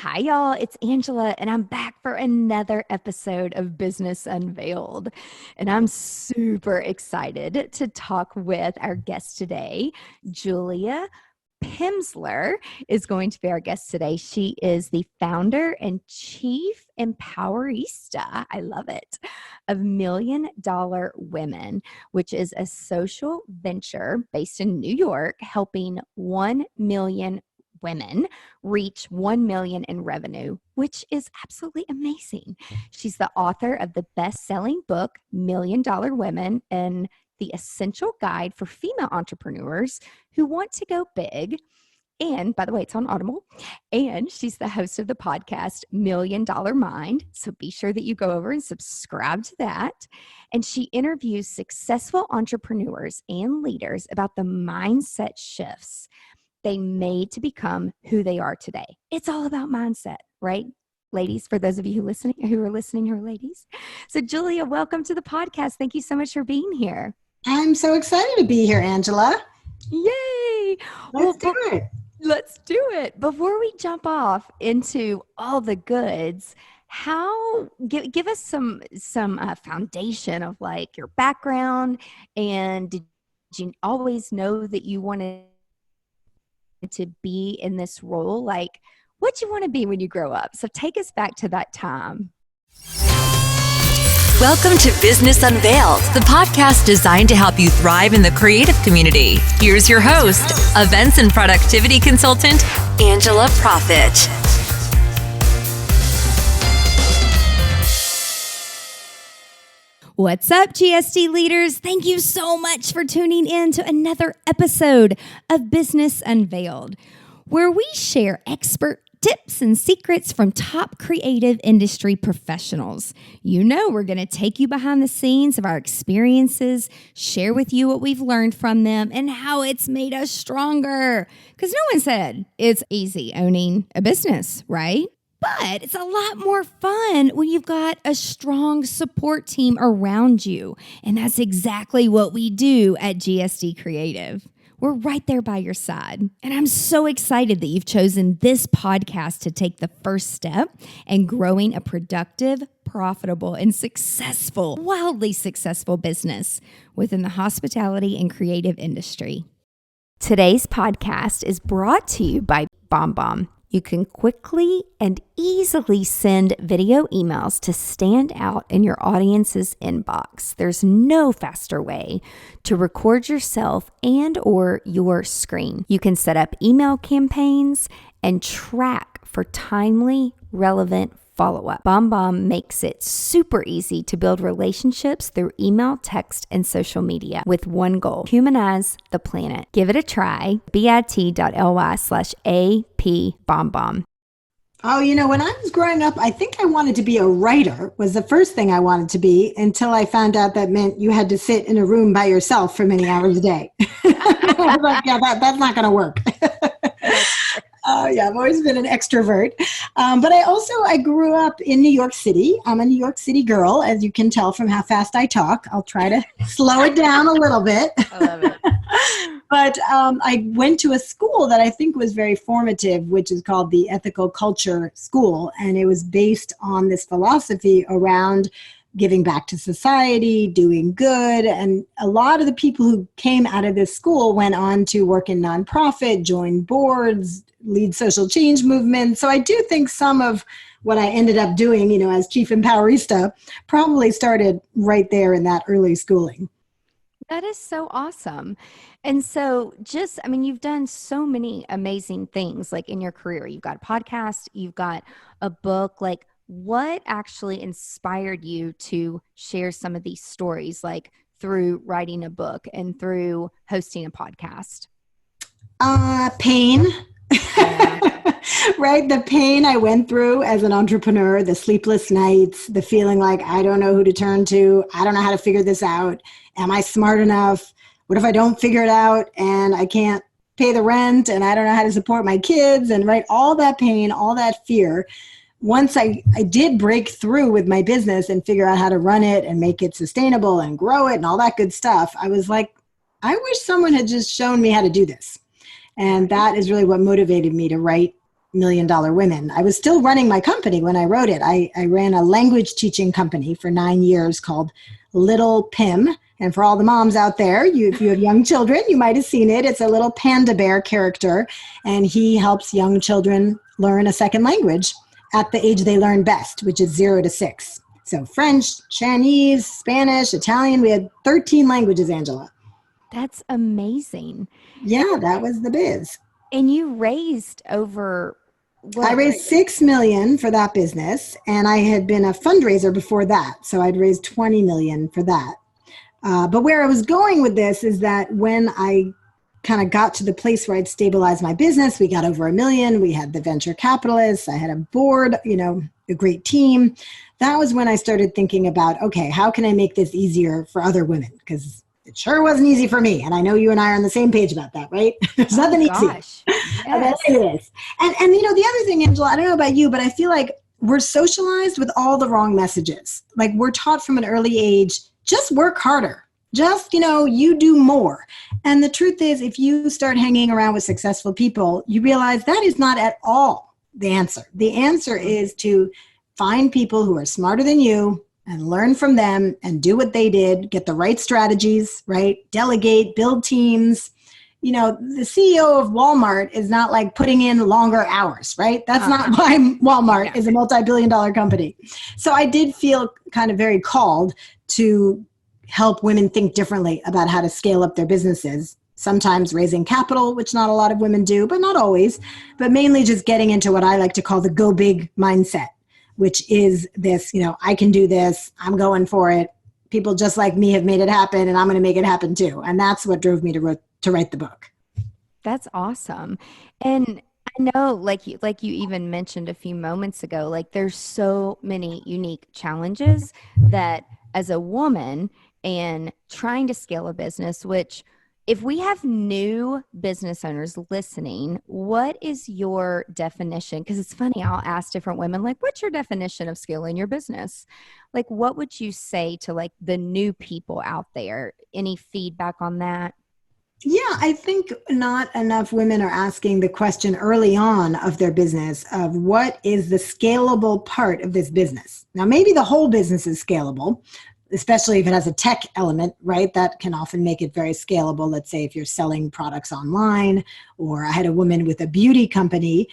Hi, y'all. It's Angela, and I'm back for another episode of Business Unveiled. And I'm super excited to talk with our guest today. Julia Pimsleur is going to be our guest today. She is the founder and chief Empowerista, I love it, of Million Dollar Women, which is a social venture based in New York, helping 1 million women reach 1 million in revenue, which is absolutely amazing. She's the author of the best-selling book, Million Dollar Women, and the essential guide for female entrepreneurs who want to go big. And by the way, it's on Audible. And she's the host of the podcast, Million Dollar Mind. So be sure that you go over and subscribe to that. And she interviews successful entrepreneurs and leaders about the mindset shifts they made to become who they are today. It's all about mindset, right? Ladies, for those of you who are listening, who are ladies. So Julia, welcome to the podcast. Thank you so much for being here. I'm so excited to be here, Angela. Yay! Let's do it. Let's do it. Before we jump off into all the goods, give us some foundation of like your background, and did you always know that you wanted to be in this role? Like, what you want to be when you grow up? So take us back to that time. Welcome to Business Unveiled, the podcast designed to help you thrive in the creative community. Here's your host, events and productivity consultant, Angela Profit. What's up, GSD leaders? Thank you so much for tuning in to another episode of Business Unveiled, where we share expert tips and secrets from top creative industry professionals. You know, we're going to take you behind the scenes of our experiences, share with you what we've learned from them, and how it's made us stronger. Because no one said it's easy owning a business, right? But it's a lot more fun when you've got a strong support team around you. And that's exactly what we do at GSD Creative. We're right there by your side. And I'm so excited that you've chosen this podcast to take the first step in growing a productive, profitable, and successful, wildly successful business within the hospitality and creative industry. Today's podcast is brought to you by BombBomb. You can quickly and easily send video emails to stand out in your audience's inbox. There's no faster way to record yourself and or your screen. You can set up email campaigns and track for timely, relevant follow-up. BombBomb makes it super easy to build relationships through email, text, and social media with one goal: humanize the planet. Give it a try. bit.ly/APBombBomb. Oh, when I was growing up, I think I wanted to be a writer, was the first thing I wanted to be, until I found out that meant you had to sit in a room by yourself for many hours a day. I was like, yeah, that's not going to work. Yeah, I've always been an extrovert. But I grew up in New York City. I'm a New York City girl, as you can tell from how fast I talk. I'll try to slow it down a little bit. I love it. But I went to a school that I think was very formative, which is called the Ethical Culture School. And it was based on this philosophy around giving back to society, doing good. And a lot of the people who came out of this school went on to work in nonprofit, join boards, lead social change movements. So I do think some of what I ended up doing, as Chief Empowerista probably started right there in that early schooling. That is so awesome. And so you've done so many amazing things like in your career. You've got a podcast, you've got a book. Like, what actually inspired you to share some of these stories, like through writing a book and through hosting a podcast? Pain. Yeah. Right? The pain I went through as an entrepreneur, the sleepless nights, the feeling like I don't know who to turn to. I don't know how to figure this out. Am I smart enough? What if I don't figure it out and I can't pay the rent and I don't know how to support my kids? And right, all that pain, all that fear. Once I did break through with my business and figure out how to run it and make it sustainable and grow it and all that good stuff, I was like, I wish someone had just shown me how to do this. And that is really what motivated me to write million dollar women. I was still running my company when I wrote it. I ran a language teaching company for 9 years called Little Pim. And for all the moms out there, if you have young children, you might have seen it. It's a little panda bear character, and he helps young children learn a second language at the age they learn best, which is 0 to 6. So French, Chinese, Spanish, Italian. We had 13 languages, Angela. That's amazing. Yeah, that was the biz. And you raised over I raised $6 million for that business, and I had been a fundraiser before that, so I'd raised $20 million for that. But where I was going with this is that when I kind of got to the place where I'd stabilized my business, we got over $1 million. We had the venture capitalists. I had a board, a great team. That was when I started thinking about, okay, how can I make this easier for other women? Because it sure wasn't easy for me. And I know you and I are on the same page about that, right? There's nothing easy. Yes. It is. And the other thing, Angela, I don't know about you, but I feel like we're socialized with all the wrong messages. Like we're taught from an early age, just work harder. Just, you do more. And the truth is, if you start hanging around with successful people, you realize that is not at all the answer. The answer is to find people who are smarter than you and learn from them and do what they did, get the right strategies, right? Delegate, build teams. The CEO of Walmart is not like putting in longer hours, right? That's not why Walmart is a multi-billion-dollar company. So I did feel kind of very called to help women think differently about how to scale up their businesses, sometimes raising capital, which not a lot of women do, but not always, but mainly just getting into what I like to call the go big mindset, which is this, I can do this, I'm going for it. People just like me have made it happen, and I'm going to make it happen too. And that's what drove me to write the book. That's awesome. And I know, like you even mentioned a few moments ago, like there's so many unique challenges that as a woman and trying to scale a business, which if we have new business owners listening, what is your definition? Because it's funny, I'll ask different women, like, what's your definition of scaling your business? Like, what would you say to like the new people out there? Any feedback on that? Yeah, I think not enough women are asking the question early on of their business of what is the scalable part of this business? Now, maybe the whole business is scalable, especially if it has a tech element, right? That can often make it very scalable. Let's say if you're selling products online, or I had a woman with a beauty company.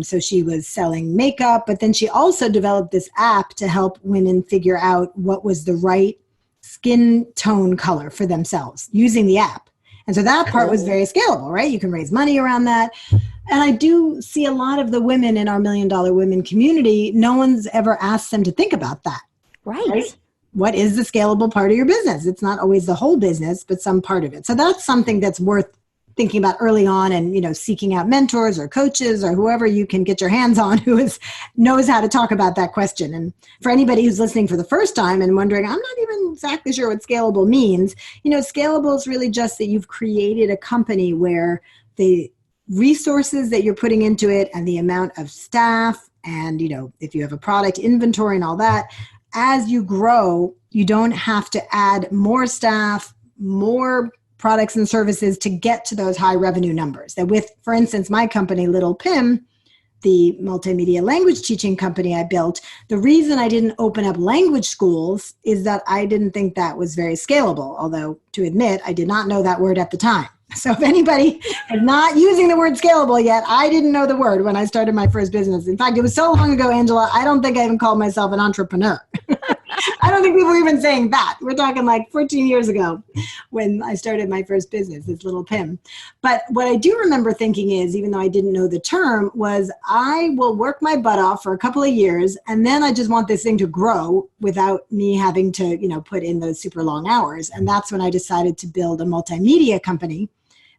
So she was selling makeup, but then she also developed this app to help women figure out what was the right skin tone color for themselves using the app. And so that part was very scalable, right? You can raise money around that. And I do see a lot of the women in our $1 Million Women community, no one's ever asked them to think about that. Right? What is the scalable part of your business? It's not always the whole business, but some part of it. So that's something that's worth thinking about early on, and, seeking out mentors or coaches or whoever you can get your hands on who knows how to talk about that question. And for anybody who's listening for the first time and wondering, I'm not even exactly sure what scalable means, scalable is really just that you've created a company where the resources that you're putting into it and the amount of staff and, if you have a product inventory and all that, as you grow, you don't have to add more staff, more products and services to get to those high revenue numbers. That with, for instance, my company, Little Pim, the multimedia language teaching company I built, the reason I didn't open up language schools is that I didn't think that was very scalable. Although, to admit, I did not know that word at the time. So if anybody is not using the word scalable yet, I didn't know the word when I started my first business. In fact, it was so long ago, Angela, I don't think I even called myself an entrepreneur. I don't think people were even saying that. We're talking like 14 years ago when I started my first business, this Little Pim. But what I do remember thinking is, even though I didn't know the term, was I will work my butt off for a couple of years, and then I just want this thing to grow without me having to, put in those super long hours. And that's when I decided to build a multimedia company,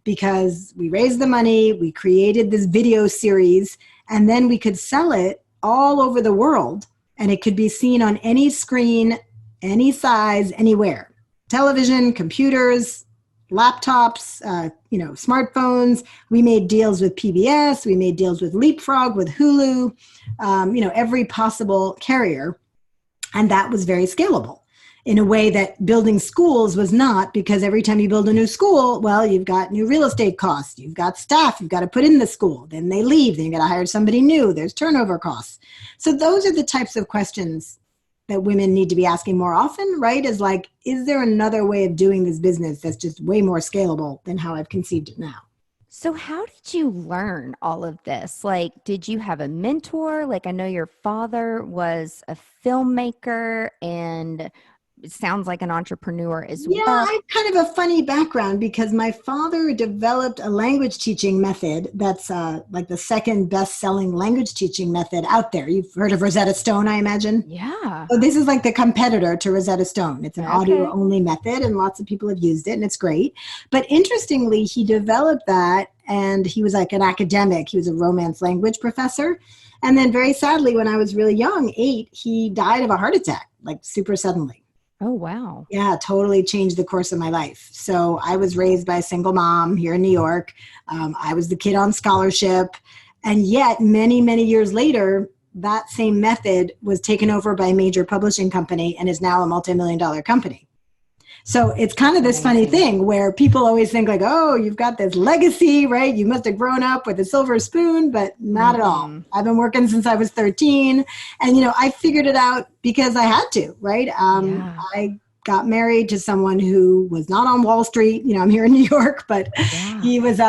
because we raised the money, we created this video series, and then we could sell it all over the world. And it could be seen on any screen, any size, anywhere. Television, computers, laptops, smartphones. We made deals with PBS. We made deals with Leapfrog, with Hulu, every possible carrier. And that was very scalable. in a way that building schools was not, because every time you build a new school, well, you've got new real estate costs, you've got staff, you've got to put in the school, then they leave, then you got to hire somebody new, there's turnover costs. So those are the types of questions that women need to be asking more often, right? Is like, is there another way of doing this business that's just way more scalable than how I've conceived it now? So how did you learn all of this? Like, did you have a mentor? Like, I know your father was a filmmaker and it sounds like an entrepreneur as Yeah, well. I have kind of a funny background because my father developed a language teaching method that's like the second best-selling language teaching method out there. You've heard of Rosetta Stone, I imagine? Yeah. So this is like the competitor to Rosetta Stone. It's an audio-only method, and lots of people have used it, and it's great. But interestingly, he developed that, and he was like an academic. He was a Romance language professor. And then very sadly, when I was really young, 8, he died of a heart attack, like super suddenly. Oh, wow. Yeah, totally changed the course of my life. So I was raised by a single mom here in New York. I was the kid on scholarship. And yet many, many years later, that same method was taken over by a major publishing company and is now a multi-million-dollar company. So it's kind of this funny thing where people always think like, oh, you've got this legacy, right? You must have grown up with a silver spoon, but not at all. I've been working since I was 13. And, I figured it out because I had to, right? I got married to someone who was not on Wall Street. I'm here in New York, but he was,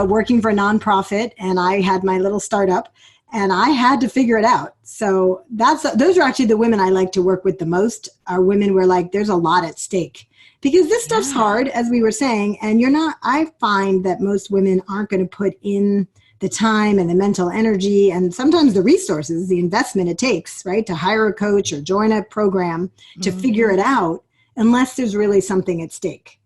working for a nonprofit, and I had my little startup. And I had to figure it out. So those are actually the women I like to work with the most, are women where like there's a lot at stake. Because this stuff's hard, as we were saying, and I find that most women aren't going to put in the time and the mental energy and sometimes the resources, the investment it takes, right, to hire a coach or join a program to figure it out unless there's really something at stake.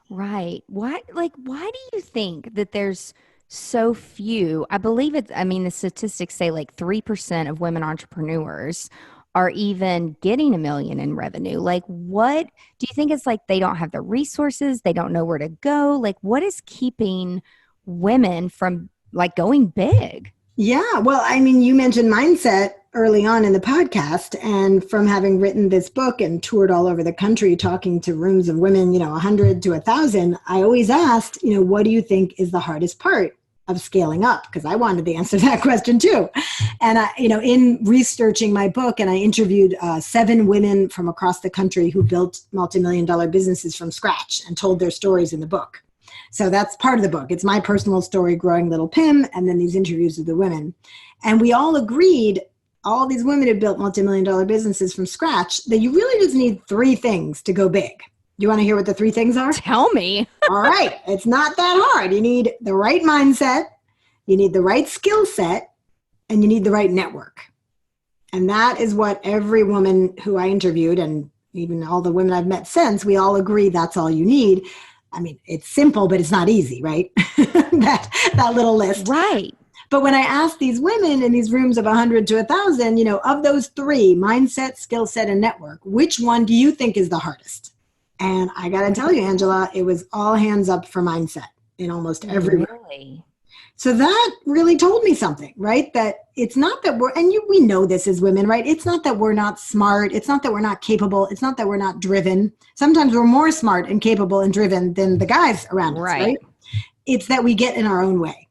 Right. Why do you think that there's so few? I believe the statistics say like 3% of women entrepreneurs are even getting $1 million in revenue. Like, what do you think? It's like they don't have the resources, they don't know where to go. Like, what is keeping women from like going big? Yeah, well, you mentioned mindset early on in the podcast, and from having written this book and toured all over the country talking to rooms of women, 100 to 1,000, I always asked, what do you think is the hardest part of scaling up? Because I wanted to answer that question too. And in researching my book, and I interviewed 7 women from across the country who built multi-million-dollar businesses from scratch and told their stories in the book. So that's part of the book. It's my personal story growing little Pim, and then these interviews with the women. And we all agreed, all these women who built multi-million-dollar businesses from scratch, that you really just need 3 things to go big. Do you want to hear what the 3 things are? Tell me. All right. It's not that hard. You need the right mindset, you need the right skill set, and you need the right network. And that is what every woman who I interviewed, and even all the women I've met since, we all agree that's all you need. It's simple, but it's not easy, right? that little list. Right. But when I asked these women in these rooms of 100 to 1,000, of those 3, mindset, skill set, and network, which one do you think is the hardest? And I got to tell you, Angela, it was all hands up for mindset in almost every room. Really? So that really told me something, right? That it's not that we know this as women, right? It's not that we're not smart. It's not that we're not capable. It's not that we're not driven. Sometimes we're more smart and capable and driven than the guys around us, right? It's that we get in our own way.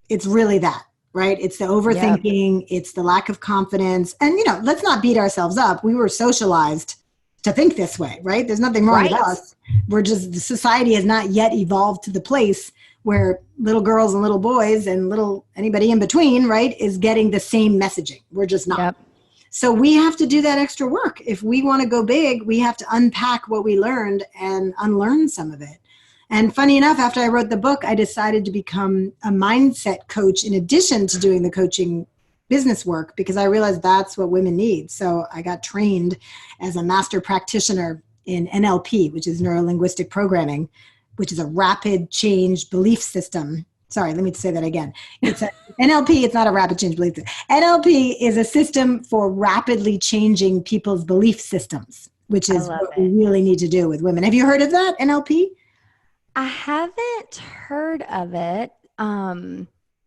It's really that, right? It's the overthinking. It's the lack of confidence. And, let's not beat ourselves up. We were socialized to think this way, right? There's nothing wrong with us. The society has not yet evolved to the place where little girls and little boys and anybody in between, right, is getting the same messaging. We're just not. Yep. So we have to do that extra work. If we want to go big, we have to unpack what we learned and unlearn some of it. And funny enough, after I wrote the book, I decided to become a mindset coach in addition to doing the coaching business work, because I realized that's what women need. So I got trained as a master practitioner in NLP, which is neuro-linguistic programming, which is a rapid change belief system. Sorry, let me say that again. It's NLP, it's not a rapid change belief system. NLP is a system for rapidly changing people's belief systems, which is what we really need to do with women. Have you heard of that, NLP? I haven't heard of it.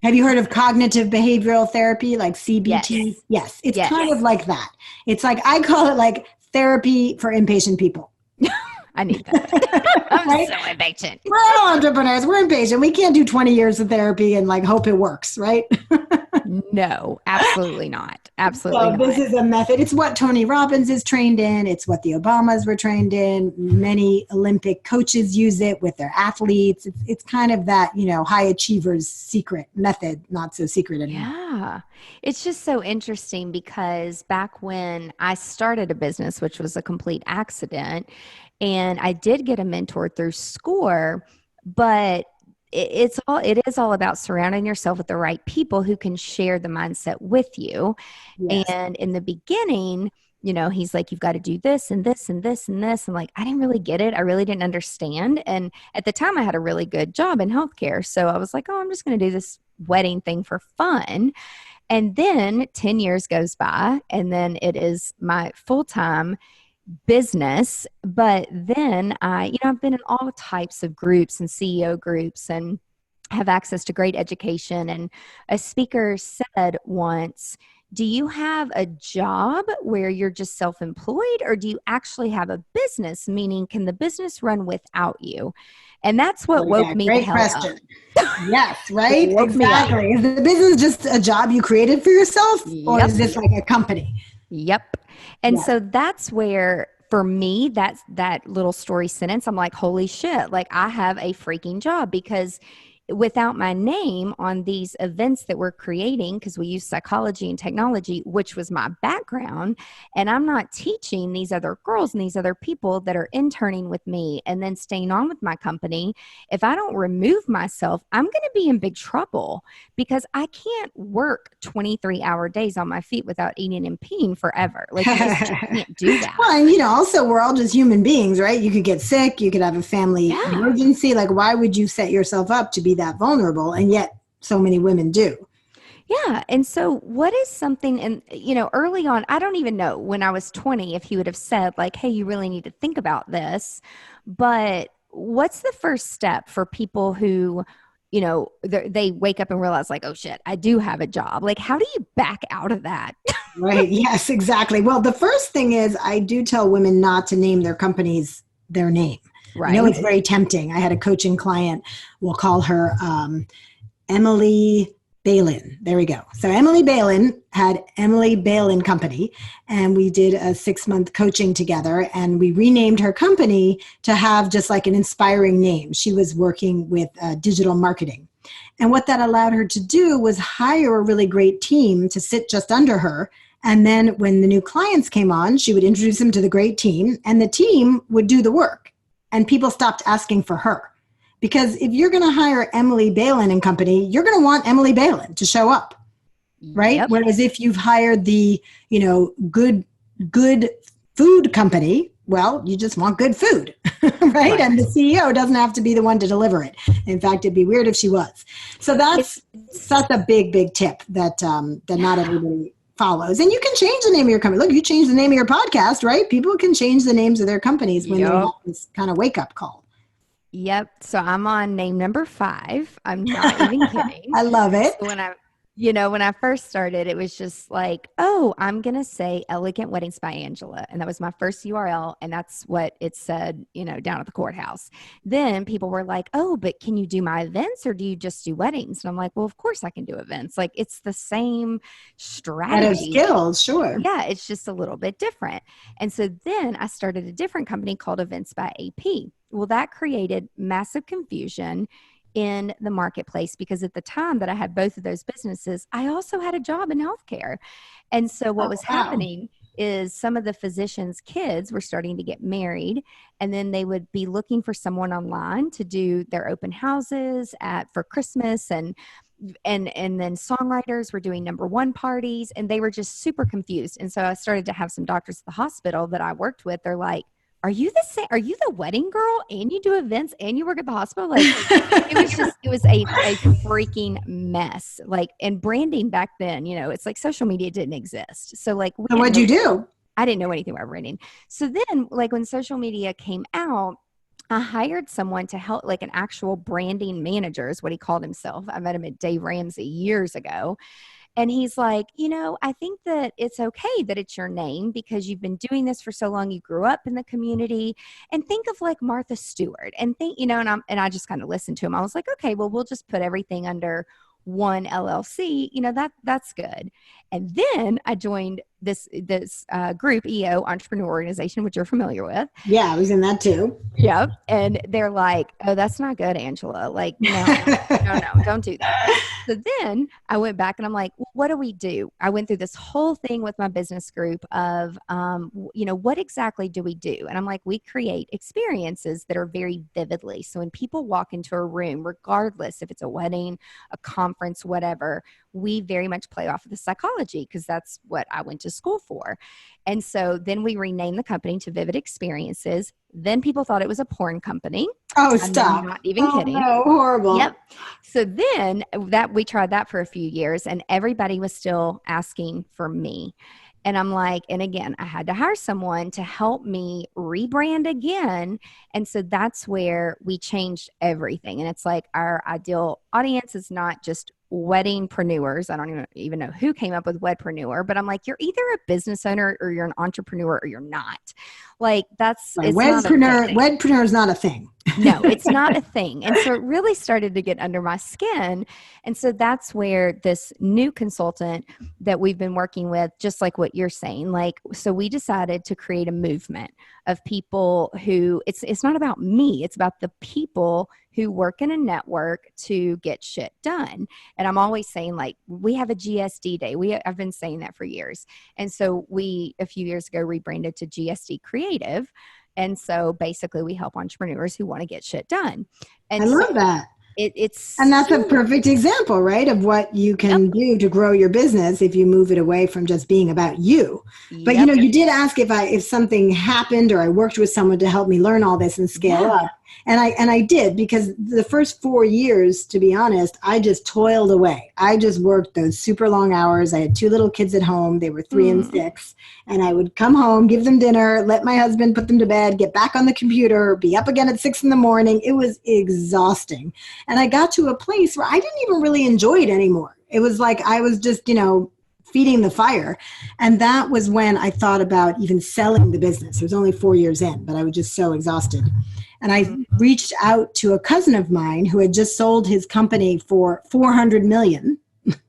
Have you heard of cognitive behavioral therapy, like CBT? Yes. It's kind of like that. It's like, I call it like therapy for impatient people. I need that. I'm Right? so impatient. We're all entrepreneurs. We're impatient. We can't do 20 years of therapy and like hope it works, right? No, absolutely not. Absolutely So not. this is a method. It's what Tony Robbins is trained in. It's what the Obamas were trained in. Many Olympic coaches use it with their athletes. It's kind of that, high achievers secret method, not so secret anymore. Yeah. It's just so interesting because back when I started a business, which was a complete accident, and I did get a mentor through SCORE, but it is all about surrounding yourself with the right people who can share the mindset with you. Yes. And in the beginning, he's like, you've got to do this and this and this and this. And like, I didn't really get it. I really didn't understand. And at the time I had a really good job in healthcare. So I was like, oh, I'm just going to do this wedding thing for fun. And then 10 years goes by and then it is my full-time business. But then I've been in all types of groups and CEO groups and have access to great education. And a speaker said once, do you have a job where you're just self-employed, or do you actually have a business? Meaning, can the business run without you? And that's what woke me the hell question. up. Yes, right? Woke me up. Exactly. Is the business just a job you created for yourself, or Yep. is this like a company? Yep. And Yeah. so that's where, for me, that's that little story sentence, I'm like, holy shit, like I have a freaking job, because without my name on these events that we're creating, because we use psychology and technology, which was my background, and I'm not teaching these other girls and these other people that are interning with me and then staying on with my company, if I don't remove myself, I'm going to be in big trouble, because I can't work 23-hour days on my feet without eating and peeing forever. Like, you just can't do that. Well, and also we're all just human beings, right? You could get sick, you could have a family emergency. Like, why would you set yourself up to be that vulnerable? And yet so many women do. Yeah. And so what is something, and early on, I don't even know when I was 20, if he would have said like, hey, you really need to think about this. But what's the first step for people who, they wake up and realize like, oh shit, I do have a job. Like, how do you back out of that? Right. Yes, exactly. Well, the first thing is I do tell women not to name their companies their name. Right. I know it's very tempting. I had a coaching client, we'll call her Emily Balin. There we go. So Emily Balin had Emily Balin Company, and we did a 6-month coaching together, and we renamed her company to have just like an inspiring name. She was working with digital marketing. And what that allowed her to do was hire a really great team to sit just under her. And then when the new clients came on, she would introduce them to the great team, and the team would do the work. And people stopped asking for her. Because if you're going to hire Emily Balin and Company, you're going to want Emily Balin to show up, right? Yep. Whereas if you've hired the, good food company, well, you just want good food, right? And the CEO doesn't have to be the one to deliver it. In fact, it'd be weird if she was. So that's a big, big tip that not everybody follows. And you can change the name of your company. Look, you change the name of your podcast, right? People can change the names of their companies when they have this kind of wake-up call. Yep. So I'm on name number 5. I'm not even kidding. I love it. So when I first started, it was just like, oh, I'm going to say Elegant Weddings by Angela. And that was my first URL. And that's what it said, down at the courthouse. Then people were like, oh, but can you do my events, or do you just do weddings? And I'm like, well, of course I can do events. Like, it's the same strategy. Skills, sure. Yeah, it's just a little bit different. And so then I started a different company called Events by AP. Well, that created massive confusion in the marketplace, because at the time that I had both of those businesses, I also had a job in healthcare. And so what was happening is some of the physicians' kids were starting to get married, and then they would be looking for someone online to do their open houses for Christmas, and then songwriters were doing number 1 parties, and they were just super confused. And so I started to have some doctors at the hospital that I worked with. They're like, are you the same? Are you the wedding girl and you do events and you work at the hospital? Like, it was a freaking mess. Like, and branding back then, it's like social media didn't exist. So like, what'd you do? I didn't know anything about branding. So then like when social media came out, I hired someone to help, like an actual branding manager is what he called himself. I met him at Dave Ramsey years ago. And he's like, I think that it's okay that it's your name because you've been doing this for so long. You grew up in the community, and think of like Martha Stewart and think, and I just kind of listened to him. I was like, okay, well, we'll just put everything under one LLC, that's good. And then I joined this group, EO, Entrepreneur Organization, which you're familiar with. Yeah, I was in that too. Yep. And they're like, oh, that's not good, Angela. Like, no, don't do that. So then I went back and I'm like, well, what do we do? I went through this whole thing with my business group of, what exactly do we do? And I'm like, we create experiences that are very vividly. So when people walk into a room, regardless if it's a wedding, a conference, whatever, we very much play off of the psychology because that's what I went to school for. And so then we renamed the company to Vivid Experiences. Then people thought it was a porn company. Oh, stop. I'm not even kidding. No, horrible. Yep. So then we tried that for a few years and everybody was still asking for me. And I'm like, and again, I had to hire someone to help me rebrand again. And so that's where we changed everything. And it's like our ideal audience is not just weddingpreneurs. I don't even know who came up with wedpreneur, but I'm like, you're either a business owner or you're an entrepreneur or you're not. Like that's right. Wedpreneur is not a thing. No, it's not a thing. And so it really started to get under my skin. And so that's where this new consultant that we've been working with, just like what you're saying, so we decided to create a movement of people who it's not about me, it's about the people who work in a network to get shit done. And I'm always saying we have a GSD day. I've been saying that for years. And so we, a few years ago, rebranded to GSD Creative. And so basically we help entrepreneurs who want to get shit done. And I love that. And that's a perfect example, right, of what you can do to grow your business if you move it away from just being about you. But you did ask if something happened or I worked with someone to help me learn all this and scale up. And I did, because the first 4 years, to be honest, I just toiled away. I just worked those super long hours. I had 2 little kids at home. They were 3 and 6. And I would come home, give them dinner, let my husband put them to bed, get back on the computer, be up again at 6 a.m. It was exhausting. And I got to a place where I didn't even really enjoy it anymore. It was like I was just, feeding the fire. And that was when I thought about even selling the business. It was only 4 years in, but I was just so exhausted. And I reached out to a cousin of mine who had just sold his company for $400 million.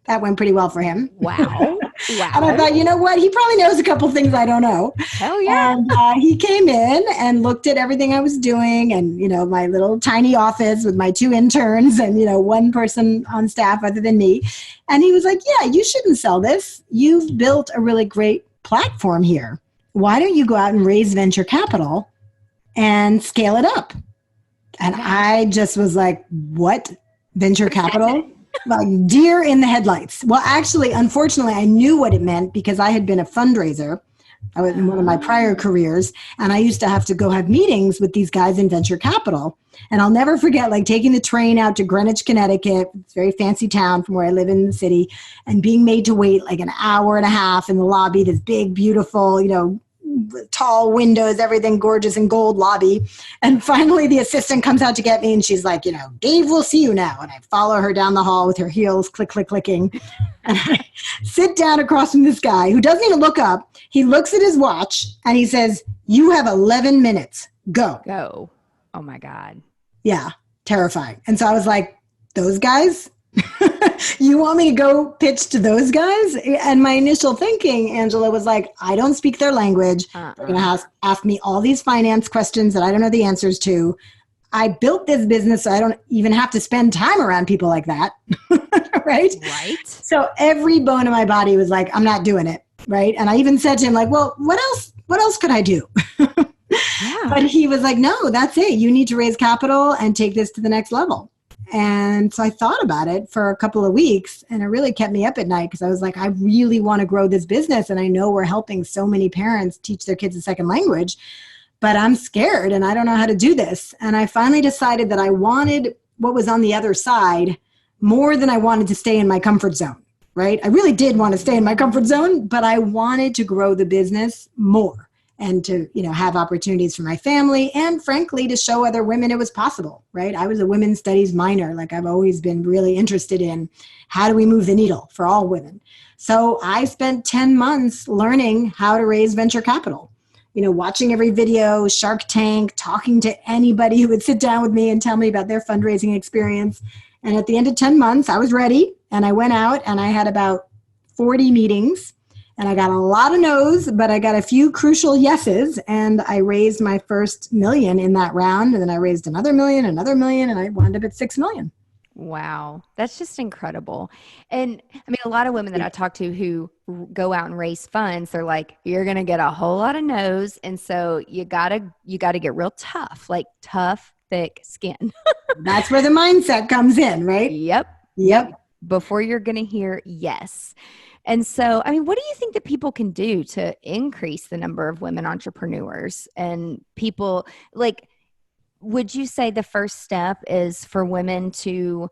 That went pretty well for him. Wow. And I thought, you know what? He probably knows a couple things I don't know. Hell yeah. And he came in and looked at everything I was doing and, my little tiny office with my 2 interns and, 1 person on staff other than me. And he was like, yeah, you shouldn't sell this. You've built a really great platform here. Why don't you go out and raise venture capital and scale it up? And I just was like, what? Venture capital? Like deer in the headlights. Well, actually, unfortunately, I knew what it meant because I had been a fundraiser. I was in one of my prior careers, and I used to have to go have meetings with these guys in venture capital. And I'll never forget, taking the train out to Greenwich, Connecticut, it's a very fancy town from where I live in the city, and being made to wait an hour and a half in the lobby, this big, beautiful, tall windows, everything gorgeous in gold lobby. And finally the assistant comes out to get me and she's like, Dave will see you now. And I follow her down the hall with her heels clicking. And I sit down across from this guy who doesn't even look up. He looks at his watch and he says, you have 11 minutes. Go. Oh my God. Yeah. Terrifying. And so I was like, those guys? You want me to go pitch to those guys? And my initial thinking, Angela, was like, I don't speak their language. They're going to ask me all these finance questions that I don't know the answers to. I built this business so I don't even have to spend time around people like that. Right? So every bone in my body was like, I'm not doing it. Right? And I even said to him, well, what else could I do? But he was like, no, that's it. You need to raise capital and take this to the next level. And so I thought about it for a couple of weeks, and it really kept me up at night because I was like, I really want to grow this business. And I know we're helping so many parents teach their kids a second language, but I'm scared and I don't know how to do this. And I finally decided that I wanted what was on the other side more than I wanted to stay in my comfort zone, right? I really did want to stay in my comfort zone, but I wanted to grow the business more. and to, have opportunities for my family, and frankly, to show other women it was possible, right? I was a women's studies minor. Like, I've always been really interested in how do we move the needle for all women. So I spent 10 months learning how to raise venture capital, watching every video, Shark Tank, talking to anybody who would sit down with me and tell me about their fundraising experience. And at the end of 10 months, I was ready, and I went out and I had about 40 meetings. And I got a lot of no's, but I got a few crucial yeses. And I raised my first $1 million in that round. And then I raised another $1 million, and I wound up at $6 million. Wow. That's just incredible. And I mean, a lot of women that I talk to who go out and raise funds, they're like, you're going to get a whole lot of no's. And so you gotta get real tough, like tough, thick skin. That's where the mindset comes in, right? Yep. Before you're going to hear yes. And so, I mean, what do you think that people can do to increase the number of women entrepreneurs and people? Like, would you say the first step is for women to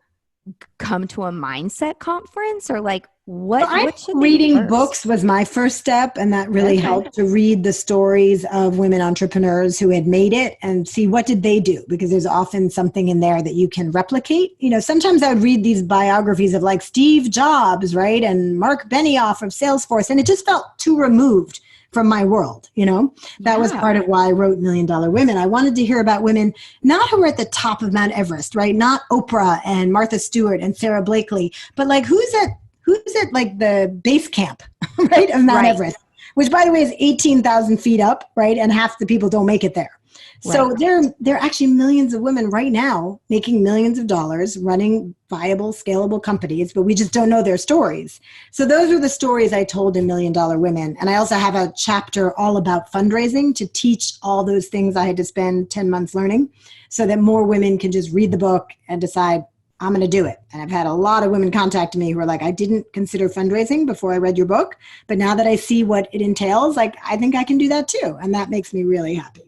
come to a mindset conference, or like what should reading books was my first step, and that really helped to read the stories of women entrepreneurs who had made it and see what did they do, because there's often something in there that you can replicate. Sometimes I would read these biographies of like Steve Jobs, right, and Mark Benioff of Salesforce, and it just felt too removed from my world. That was part of why I wrote $1 Million Women. I wanted to hear about women, not who are at the top of Mount Everest, right? Not Oprah and Martha Stewart and Sarah Blakely, but like who's at like the base camp, right, of Mount Everest, which by the way is 18,000 feet up, right? And half the people don't make it there. So there are actually millions of women right now making millions of dollars, running viable, scalable companies, but we just don't know their stories. So those are the stories I told in $1 Million Women. And I also have a chapter all about fundraising to teach all those things I had to spend 10 months learning, so that more women can just read the book and decide, I'm going to do it. And I've had a lot of women contact me who are like, I didn't consider fundraising before I read your book, but now that I see what it entails, like, I think I can do that too. And that makes me really happy.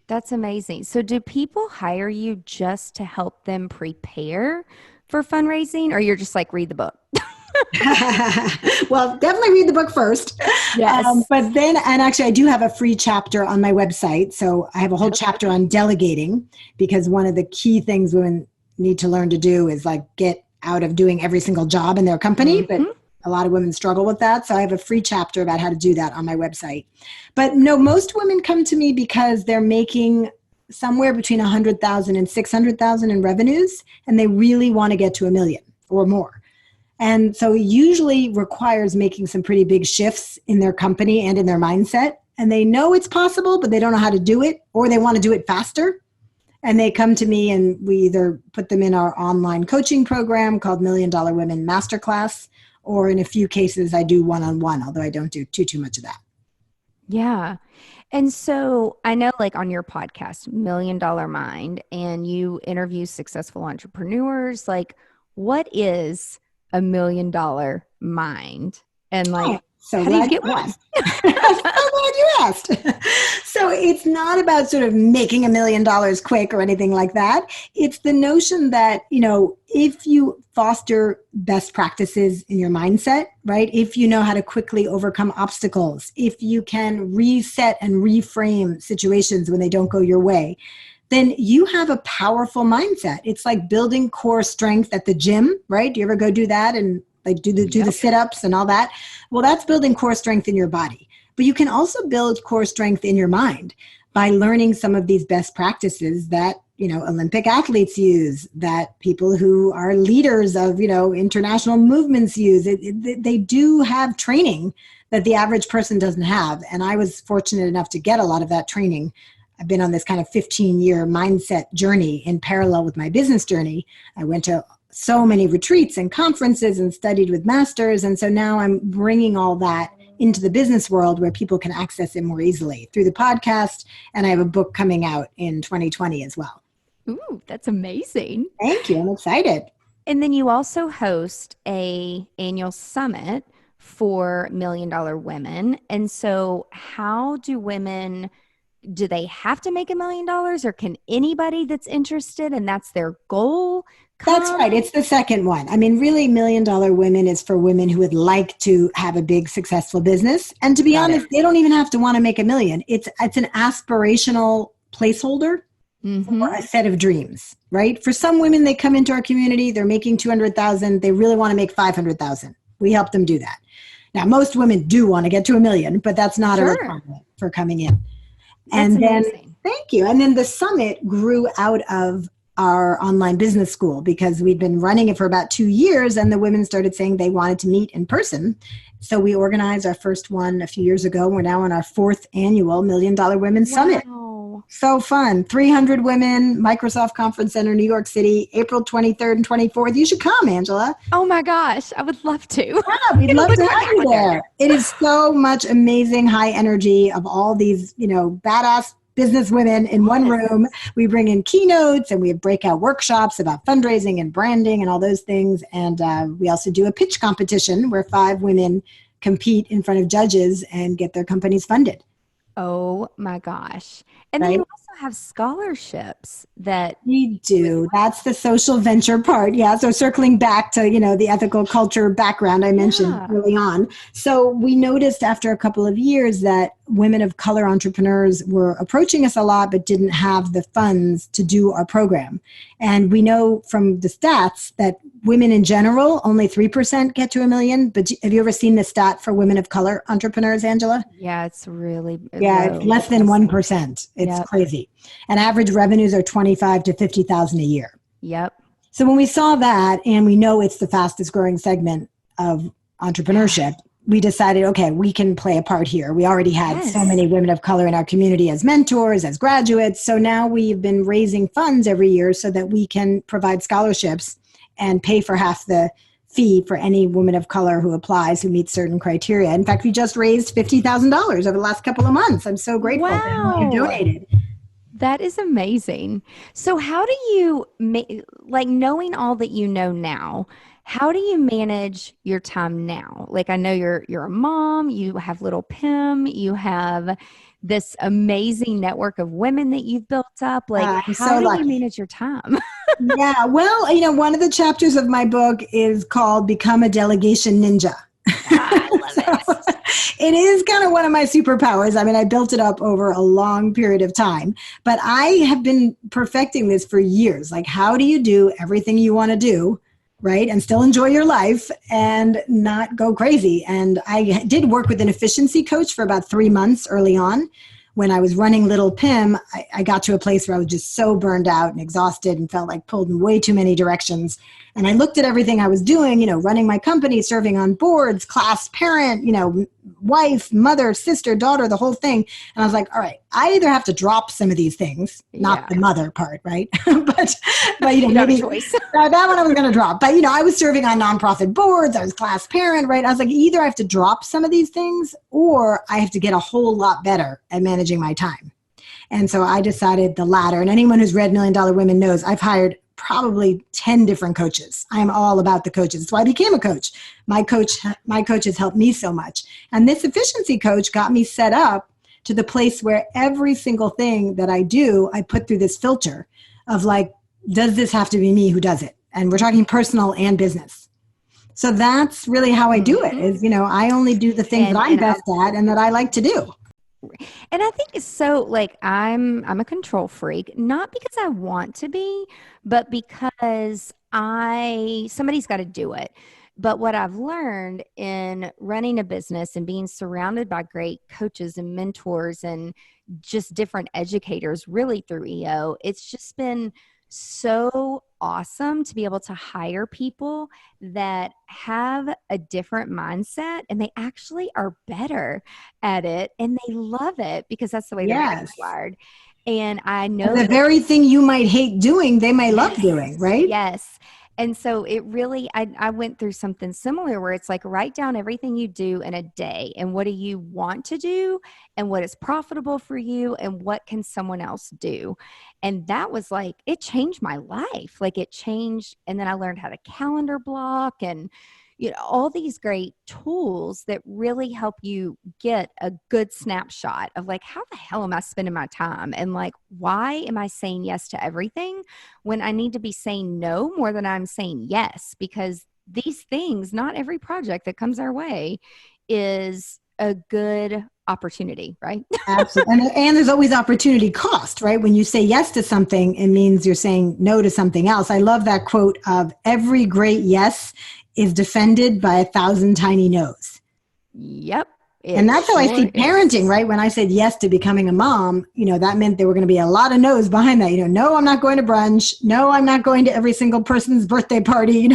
That's amazing. So do people hire you just to help them prepare for fundraising, or you're just like, read the book? Well, definitely read the book first. Yes. But then, and actually I do have a free chapter on my website. So I have a whole chapter on delegating, because one of the key things women need to learn to do is like get out of doing every single job in their company. Mm-hmm. But a lot of women struggle with that. So I have a free chapter about how to do that on my website. But no, most women come to me because they're making somewhere between 100,000 and 600,000 in revenues, and they really want to get to $1 million or more. And so it usually requires making some pretty big shifts in their company and in their mindset. And they know it's possible, but they don't know how to do it, or they want to do it faster. And they come to me, and we either put them in our online coaching program called $1 Million Women Masterclass, or in a few cases I do one-on-one, although I don't do too much of that. Yeah. And so I know, like, on your podcast, $1 Million Mind, and you interview successful entrepreneurs, like, what is $1 million mind? And like, so how do you get one? I'm so glad you asked. So it's not about sort of making $1 million quick or anything like that. It's the notion that, if you foster best practices in your mindset, right? If you know how to quickly overcome obstacles, if you can reset and reframe situations when they don't go your way, then you have a powerful mindset. It's like building core strength at the gym, right? Do you ever go do that and like do the sit-ups and all that? Well, that's building core strength in your body. But you can also build core strength in your mind by learning some of these best practices that, Olympic athletes use, that people who are leaders of, international movements use. They do have training that the average person doesn't have. And I was fortunate enough to get a lot of that training. I've been on this kind of 15-year mindset journey in parallel with my business journey. I went to so many retreats and conferences and studied with masters. And so now I'm bringing all that into the business world where people can access it more easily through the podcast. And I have a book coming out in 2020 as well. Ooh, that's amazing. Thank you. I'm excited. And then you also host a annual summit for $1 Million Women. And so how do they have to make $1 million, or can anybody that's interested and that's their goal That's right. It's the second one. I mean, really, $1 Million Women is for women who would like to have a big, successful business. And to be honest, they don't even have to want to make $1 million. It's an aspirational placeholder for a set of dreams, right? For some women, they come into our community, they're making 200,000. They really want to make 500,000. We help them do that. Now, most women do want to get to $1 million, but that's not a requirement for coming in. That's amazing. Thank you. And then the summit grew out of our online business school because we'd been running it for about 2 years and the women started saying they wanted to meet in person. So we organized our first one a few years ago. We're now on our 4th annual $1 Million Women Summit. So fun. 300 women, Microsoft Conference Center, New York City, April 23rd and 24th. You should come, Angela. Oh my gosh. I would love to. Yeah, we'd love to have you there. It is so much amazing high energy of all these, badass business women in one room. We bring in keynotes and we have breakout workshops about fundraising and branding and all those things. And we also do a pitch competition where 5 women compete in front of judges and get their companies funded. Oh my gosh. And then you also have scholarships that we do. That's the social venture part. Yeah. So circling back to, the ethical culture background I mentioned early on. So we noticed after a couple of years that women of color entrepreneurs were approaching us a lot, but didn't have the funds to do our program. And we know from the stats that women in general, only 3% get to $1 million. But have you ever seen the stat for women of color entrepreneurs, Angela? Yeah, it's really it's less than 1%. It's crazy. And average revenues are $25,000 to $50,000 a year. Yep. So when we saw that, and we know it's the fastest growing segment of entrepreneurship, we decided, okay, we can play a part here. We already had so many women of color in our community as mentors, as graduates. So now we've been raising funds every year so that we can provide scholarships and pay for half the fee for any woman of color who applies, who meets certain criteria. In fact, we just raised $50,000 over the last couple of months. I'm so grateful for everyone who donated. That is amazing. So how do you, knowing all that you know now, how do you manage your time now? Like, I know you're a mom, you have little Pim, you have this amazing network of women that you've built up. Like, how do you manage your time? Yeah, well, one of the chapters of my book is called Become a Delegation Ninja. I love it. It is kind of one of my superpowers. I mean, I built it up over a long period of time, but I have been perfecting this for years. Like, how do you do everything you want to do, right? And still enjoy your life and not go crazy. And I did work with an efficiency coach for about 3 months early on. When I was running Little Pim, I got to a place where I was just so burned out and exhausted and felt like pulled in way too many directions. And I looked at everything I was doing, running my company, serving on boards, class parent, wife, mother, sister, daughter, the whole thing. And I was like, all right, I either have to drop some of these things, not the mother part, right? but maybe choice. That one I was going to drop. But, I was serving on nonprofit boards. I was class parent, right? I was like, either I have to drop some of these things or I have to get a whole lot better at managing my time. And so I decided the latter. And anyone who's read $1 Million Women knows I've hired probably 10 different coaches. I'm all about the coaches. That's why I became a coach. My coaches helped me so much. And this efficiency coach got me set up to the place where every single thing that I do, I put through this filter of like, does this have to be me who does it? And we're talking personal and business. So that's really how I do it is, I only do the things that I'm best at and that I like to do. And I think it's so I'm a control freak, not because I want to be, but because somebody's got to do it. But what I've learned in running a business and being surrounded by great coaches and mentors and just different educators really through EO, it's just been so awesome to be able to hire people that have a different mindset and they actually are better at it and they love it because that's the way they're wired. And I know the very thing you might hate doing, they may love doing, right? Yes. And so it really, I went through something similar where it's like, write down everything you do in a day and what do you want to do and what is profitable for you and what can someone else do. And that was like, it changed my life. Like it changed. And then I learned how to calendar block and, all these great tools that really help you get a good snapshot of like, how the hell am I spending my time? And like, why am I saying yes to everything when I need to be saying no more than I'm saying yes? Because these things, not every project that comes our way is a good opportunity, right? Absolutely. And there's always opportunity cost, right? When you say yes to something, it means you're saying no to something else. I love that quote of every great yes is defended by 1,000 tiny no's. Yep. And that's how I see parenting, right? When I said yes to becoming a mom, that meant there were going to be a lot of no's behind that. No, I'm not going to brunch. No, I'm not going to every single person's birthday party.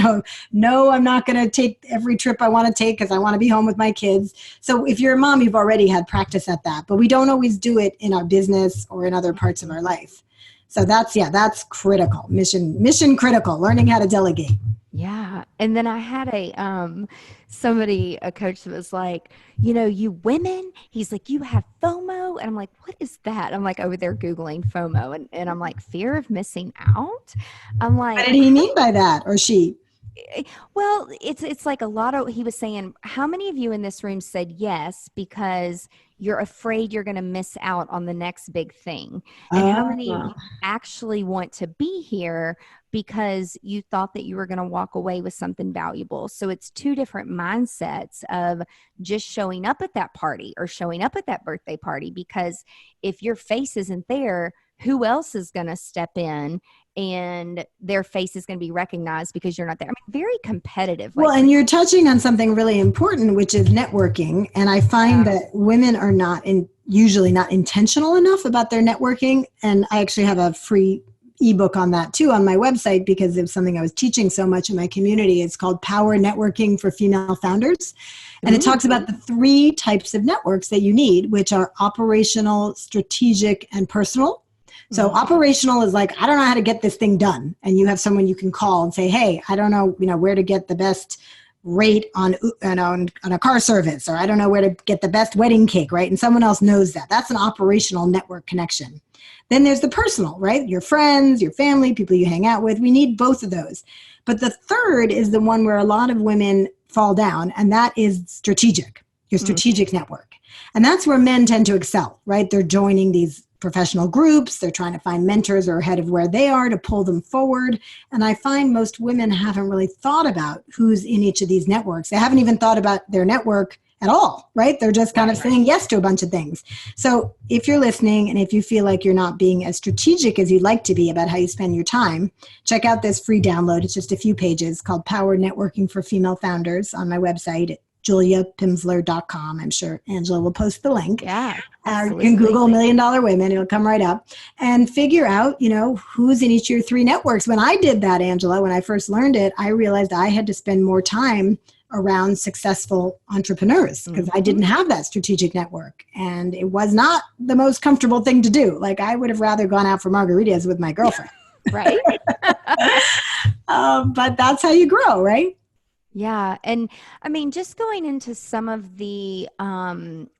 No, I'm not going to take every trip I want to take because I want to be home with my kids. So if you're a mom, you've already had practice at that, but we don't always do it in our business or in other parts of our life. So that's critical, mission critical, learning how to delegate. Yeah. And then I had a coach that was like, you women, he's like, you have FOMO. And I'm like, what is that? I'm like over there Googling FOMO and I'm like, fear of missing out. I'm like, what did he mean by that? Or she? Well, it's like he was saying, how many of you in this room said yes because you're afraid you're going to miss out on the next big thing? And how many of you actually want to be here because you thought that you were going to walk away with something valuable? So it's two different mindsets of just showing up at that party or showing up at that birthday party, because if your face isn't there, who else is going to step in and their face is going to be recognized because you're not there? I mean, very competitive. Well, and you're touching on something really important, which is networking. And I find that women are usually not intentional enough about their networking. And I actually have a free ebook on that too on my website, because it was something I was teaching so much in my community. It's called Power Networking for Female Founders. And it talks about the 3 types of networks that you need, which are operational, strategic, and personal. So operational is like, I don't know how to get this thing done. And you have someone you can call and say, hey, I don't know, where to get the best rate on a car service, or I don't know where to get the best wedding cake, right? And someone else knows that. That's an operational network connection. Then there's the personal, right? Your friends, your family, people you hang out with. We need both of those. But the third is the one where a lot of women fall down, and that is strategic, your strategic network. And that's where men tend to excel, right? They're joining these professional groups. They're trying to find mentors or ahead of where they are to pull them forward. And I find most women haven't really thought about who's in each of these networks. They haven't even thought about their network at all, right? They're just kind of saying yes to a bunch of things. So if you're listening and if you feel like you're not being as strategic as you'd like to be about how you spend your time, check out this free download. It's just a few pages called Power Networking for Female Founders on my website at juliapimsleur.com. I'm sure Angela will post the link. Yeah. You can Google $1 Million Women. It'll come right up, and figure out, who's in each of your 3 networks. When I did that, Angela, when I first learned it, I realized I had to spend more time around successful entrepreneurs because I didn't have that strategic network, and it was not the most comfortable thing to do. Like, I would have rather gone out for margaritas with my girlfriend. Right. But that's how you grow, right? Yeah. And I mean, just going into some of the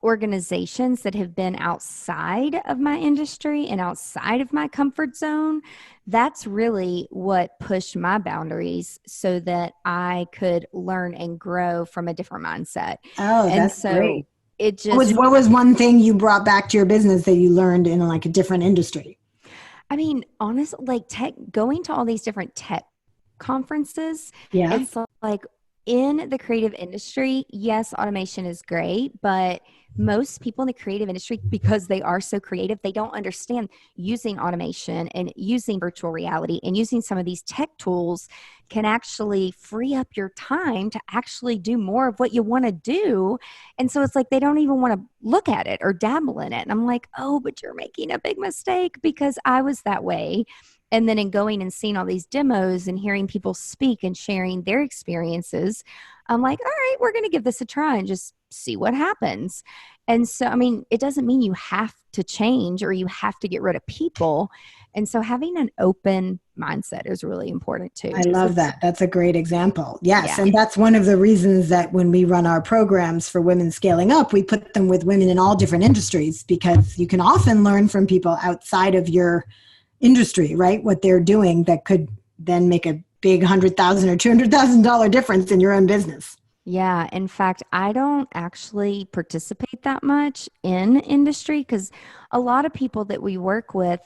organizations that have been outside of my industry and outside of my comfort zone, that's really what pushed my boundaries so that I could learn and grow from a different mindset. Oh, that's great. It just, what was one thing you brought back to your business that you learned in like a different industry? I mean, honestly, like going to all these different tech conferences, it's like, in the creative industry, yes, automation is great, but most people in the creative industry, because they are so creative, they don't understand using automation and using virtual reality and using some of these tech tools can actually free up your time to actually do more of what you want to do. And so it's like they don't even want to look at it or dabble in it. And I'm like, oh, but you're making a big mistake, because I was that way. And then in going and seeing all these demos and hearing people speak and sharing their experiences, I'm like, all right, we're going to give this a try and just see what happens. And so, I mean, it doesn't mean you have to change or you have to get rid of people. And so having an open mindset is really important too. I love that. That's a great example. Yes. Yeah. And that's one of the reasons that when we run our programs for women scaling up, we put them with women in all different industries, because you can often learn from people outside of your industry, right? What they're doing that could then make a big $100,000 or $200,000 difference in your own business. Yeah. In fact, I don't actually participate that much in industry because a lot of people that we work with,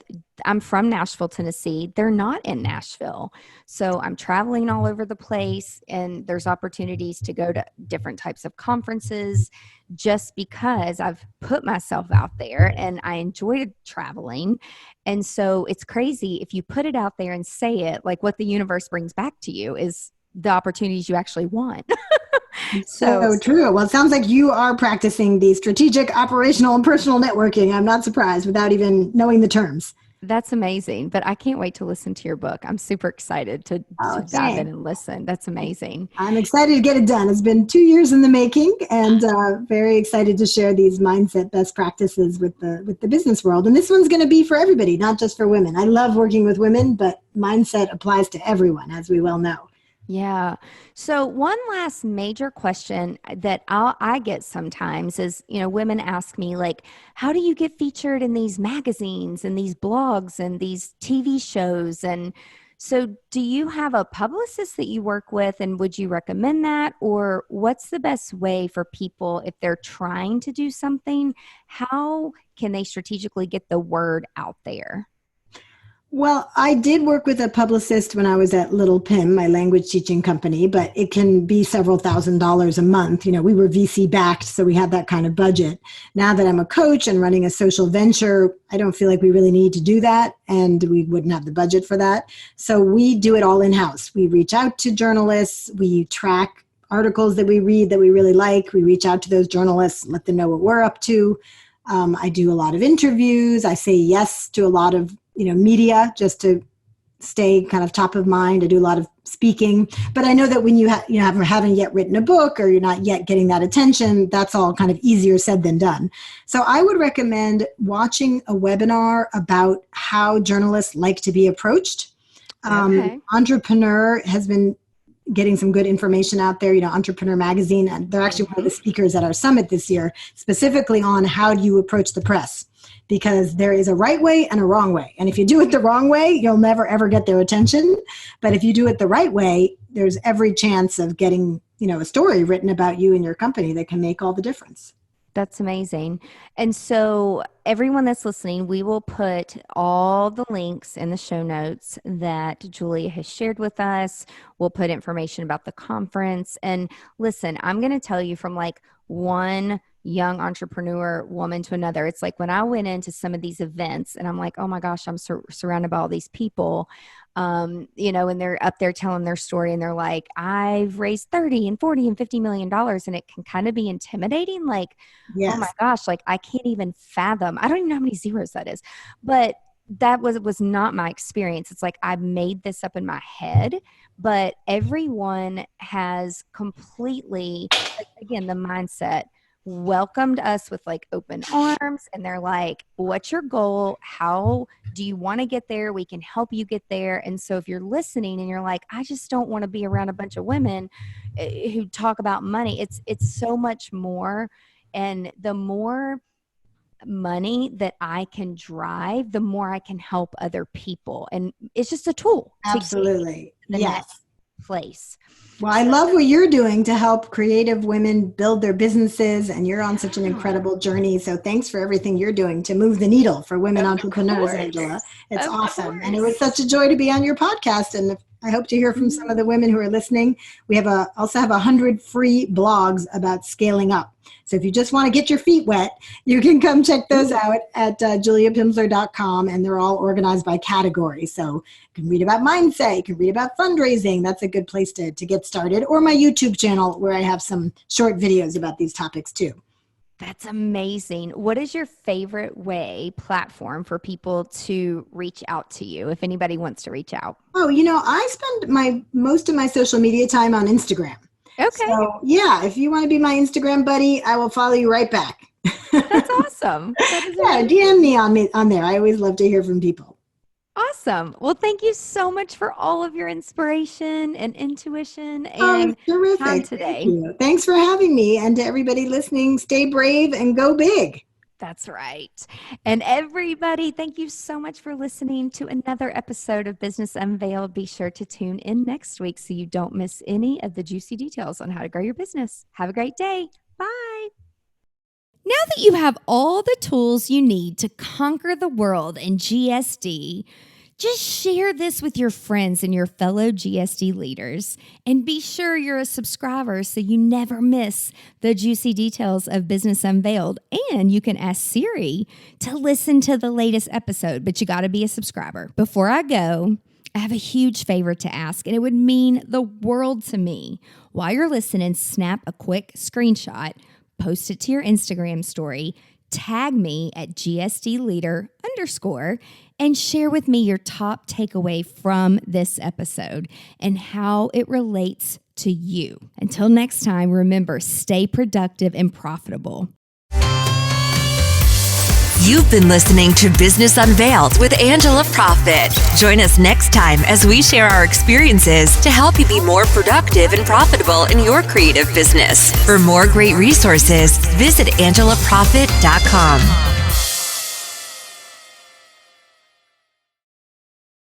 I'm from Nashville, Tennessee. They're not in Nashville. So I'm traveling all over the place and there's opportunities to go to different types of conferences just because I've put myself out there and I enjoy traveling. And so it's crazy if you put it out there and say it, like what the universe brings back to you is the opportunities you actually want. So true. Well, it sounds like you are practicing the strategic, operational, and personal networking. I'm not surprised without even knowing the terms. That's amazing. But I can't wait to listen to your book. I'm super excited to dive in and listen. That's amazing. I'm excited to get it done. It's been 2 years in the making and very excited to share these mindset best practices with the business world. And this one's going to be for everybody, not just for women. I love working with women, but mindset applies to everyone, as we well know. Yeah. So one last major question that I get sometimes is, women ask me like, how do you get featured in these magazines and these blogs and these TV shows? And so do you have a publicist that you work with and would you recommend that? Or what's the best way for people if they're trying to do something? How can they strategically get the word out there? Well, I did work with a publicist when I was at Little Pim, my language teaching company, but it can be several $1,000s a month. We were VC backed, so we had that kind of budget. Now that I'm a coach and running a social venture, I don't feel like we really need to do that, and we wouldn't have the budget for that. So we do it all in-house. We reach out to journalists, we track articles that we read that we really like. We reach out to those journalists, let them know what we're up to. I do a lot of interviews. I say yes to a lot of media just to stay kind of top of mind. I do a lot of speaking, but I know that when you haven't yet written a book or you're not yet getting that attention, that's all kind of easier said than done. So I would recommend watching a webinar about how journalists like to be approached. Entrepreneur has been getting some good information out there, Entrepreneur Magazine, and they're actually one of the speakers at our summit this year, specifically on how do you approach the press. Because there is a right way and a wrong way. And if you do it the wrong way, you'll never, ever get their attention. But if you do it the right way, there's every chance of getting, a story written about you and your company that can make all the difference. That's amazing. And so everyone that's listening, we will put all the links in the show notes that Julia has shared with us. We'll put information about the conference. And listen, I'm going to tell you from like one young entrepreneur woman to another. It's like when I went into some of these events and I'm like, oh my gosh, I'm surrounded by all these people, and they're up there telling their story and they're like, I've raised 30 and 40 and $50 million. And it can kind of be intimidating. Like, yes. Oh my gosh, like I can't even fathom. I don't even know how many zeros that is, but that was not my experience. It's like, I made this up in my head, but everyone has completely, again, the mindset welcomed us with like open arms, and they're like, what's your goal? How do you want to get there? We can help you get there. And so if you're listening and you're like, I just don't want to be around a bunch of women who talk about money, it's so much more. And the more money that I can drive, the more I can help other people. And it's just a tool. Absolutely. To get to the next place. Well, I love what you're doing to help creative women build their businesses, and you're on such an incredible journey. So thanks for everything you're doing to move the needle for women entrepreneurs, Angela. It's awesome. And it was such a joy to be on your podcast. And I hope to hear from some of the women who are listening. We also have 100 free blogs about scaling up. So if you just want to get your feet wet, you can come check those out at juliapimsleur.com, and they're all organized by category. So you can read about mindset, you can read about fundraising. That's a good place to get started. Or my YouTube channel, where I have some short videos about these topics too. That's amazing. What is your favorite platform for people to reach out to you if anybody wants to reach out? Oh, I spend most of my social media time on Instagram. Okay. So, yeah, if you want to be my Instagram buddy, I will follow you right back. That's awesome. Yeah, DM me on there. I always love to hear from people. Awesome. Well, thank you so much for all of your inspiration and intuition and time today. Thanks for having me. And to everybody listening, stay brave and go big. That's right. And everybody, thank you so much for listening to another episode of Business Unveiled. Be sure to tune in next week so you don't miss any of the juicy details on how to grow your business. Have a great day. Bye. Now that you have all the tools you need to conquer the world in GSD, just share this with your friends and your fellow GSD leaders, and be sure you're a subscriber so you never miss the juicy details of Business Unveiled. And you can ask Siri to listen to the latest episode, but you got to be a subscriber. Before I go, I have a huge favor to ask, and it would mean the world to me. While you're listening, snap a quick screenshot, post it to your Instagram story, tag me at GSDleader_, and share with me your top takeaway from this episode and how it relates to you. Until next time, remember, stay productive and profitable. You've been listening to Business Unveiled with Angela Profit. Join us next time as we share our experiences to help you be more productive and profitable in your creative business. For more great resources, visit angelaprofit.com.